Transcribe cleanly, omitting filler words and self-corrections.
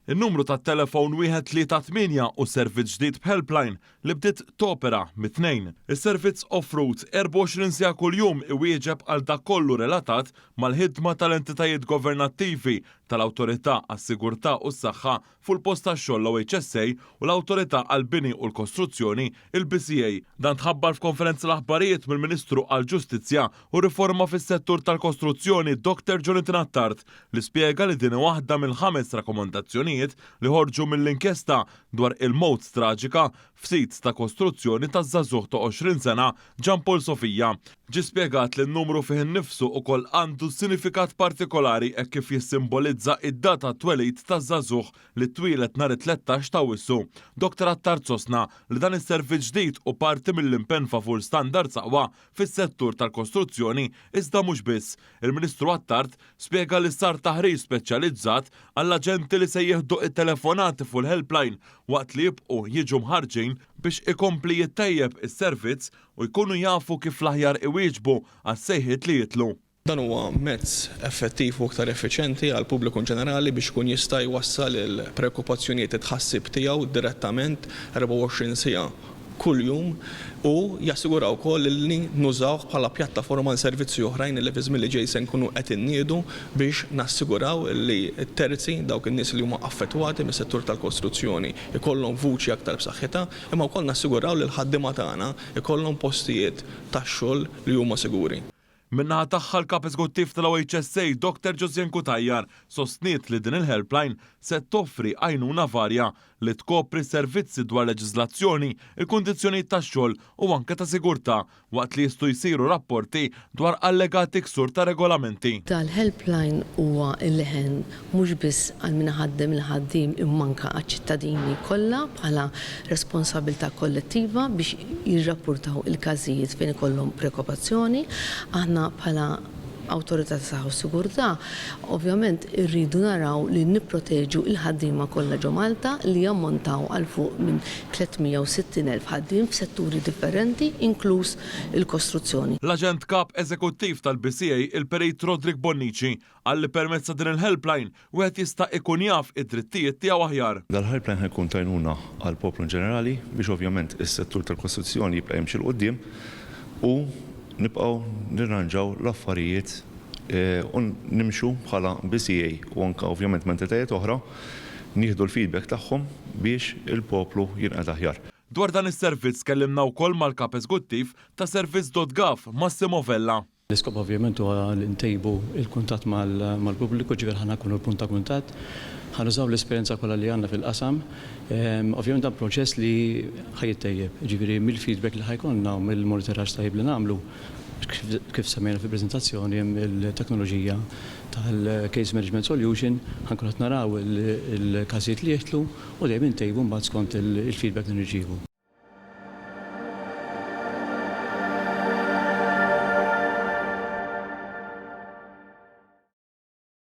Il-numru tat-telefon 138 u servizz ġdid b'helpline li bdiet topera mit-tnejn. Is-servizz off-road 24 sija kuljum iwieġeb għal dak kollu relatat mal-ħidma tal-entitajiet governattivi tal-Awtorità għas-Sigurtà u s-Saħħa fuq il-post tax-xogħol l-OHSA u l-Awtorità għall-Bini u l-Kostruzzjoni il-BCA. Dan tħabbar f'konferenza l-aħbarijiet mill-Ministru għall-Ġustizzja u Riforma fis-settur tal-Kostruzzjoni Dr. Jonathan Attard li spjega li din waħda mill-5 rakkomandazzjonijiet li ħorġu mill-inkjesta dwar il-mowt traġika f'sit ta' kostruzzjoni ta' żagħżugħ ta' 20 sena Ġan Paul Sofija. Ġie spjegat li n-numru fih innifsu wkoll għandu sinifikat partikolari hekk kif jissimbolizza id-data twelid ta' żagħżugħ li twilet nhar 13 ta' Awwissu. Dr. Attard sostna li dan is-servizz ġdid u parti mill-impenn favur standards aqwa fis-settur tal-kostruzzjoni iżda mhux biss. Il-Ministru Attard spjega li sar taħriġ speċjalizzat għall-aġenti li se jieħdu it-telefonati fuq il-helpline waqt li jibqgħu jiġu mħarġin biex ikompli jittejjeb is-servizz u jkunu jafu kif l-aħjar iwieġbu għas-sejħiet li jitlu. Dan huwa mezz effettiv u aktar effiċjenti għal pubbliku ġenerali biex ikun jista' jwassal il-preokkupazzjonijiet it-tħassib tiegħu direttament 24 siegħa kuljum u jassiguraw wkoll li nużaw bħala pjattaforma għal servizzi oħrajn li fi żmien li ġej se nkunu qed inniedu biex nassiguraw li t-terzi dawk in-nies li huma affettwati mis-settur tal-kostruzzjoni ikollhom vuċi aktar b'saħħitha, imma wkoll nassiguraw li l-ħaddiema tagħna ikollhom postijiet tax-xogħol li huma siguri. Minnaħa tagħha l-kap eżekuttiv tal-OHSA Dr. Josien Kutajjar sostniet li din il-helpline se toffri għajnuna varja li tkopri servizzi dwar leġiżlazzjoni, il-kundizzjonijiet tax-xogħol u anke ta' sigurtà waqt li jistgħu jsiru rapporti dwar allegati ksur ta' regolamenti. Tal-helpline huwa l-leħen mhux biss għal min ħaddem il-ħaddiem immanka għaċ-ċittadini kollha bħala responsabilità kollettiva biex jirrapportaw il-każijiet fejn ikollhom preokkupazzjoni. Aħna bħala Awtorità ta' Saħħa u Sigurtà ovvjament irridu naraw li nipproteġu il-ħaddiema kollha ġo Malta li jammontaw għal fuq minn 360,000 ħaddiem f'setturi differenti inkluż il-kostruzzjoni. L-Aġent Kap Eżekuttiv tal-BCA il-Perit Rodrik Bonnici għalli permezz ta' din il-helpline wieħed jista' ikun jaf id-drittijiet tiegħu aħjar. Dal-helpline ħajkun tajnuna għall poplu ġenerali biex ovvjament is-settur tal-kostruzzjoni jibqa' jimxi l qudiem u nibqgħu nirranġaw l-affarijiet u nimxu bħala BCA u anke ovvjament mentitajiet oħra nieħdu l-feedback tagħhom biex il-poplu jinqed aħjar. Dwar dan is-servizz kellimna wkoll mal-kap eżekuttiv ta' Servizz.gov Massimo Vella. L-iskop ovvjament huwa li ntejbu il-kuntatt mal-pubbliku ġifier ħana nkunu l-punt ta' kuntatt. Ħanużaw l-esperjenza kollha li għandna fil-qasam. Ovvjament dan proċess li ħajjittejjeb, ġifieri mill-feedback li ħajkonna u mill-monitoraġġ tajjeb li nagħmlu kif semmejna fil-preżentazzjoni il-teknoloġija tal-Case Management Solution ħankun qed naraw il-każijiet li jeħtlu u dejjem intejbu mbagħad skont il-feedback li nirċievu.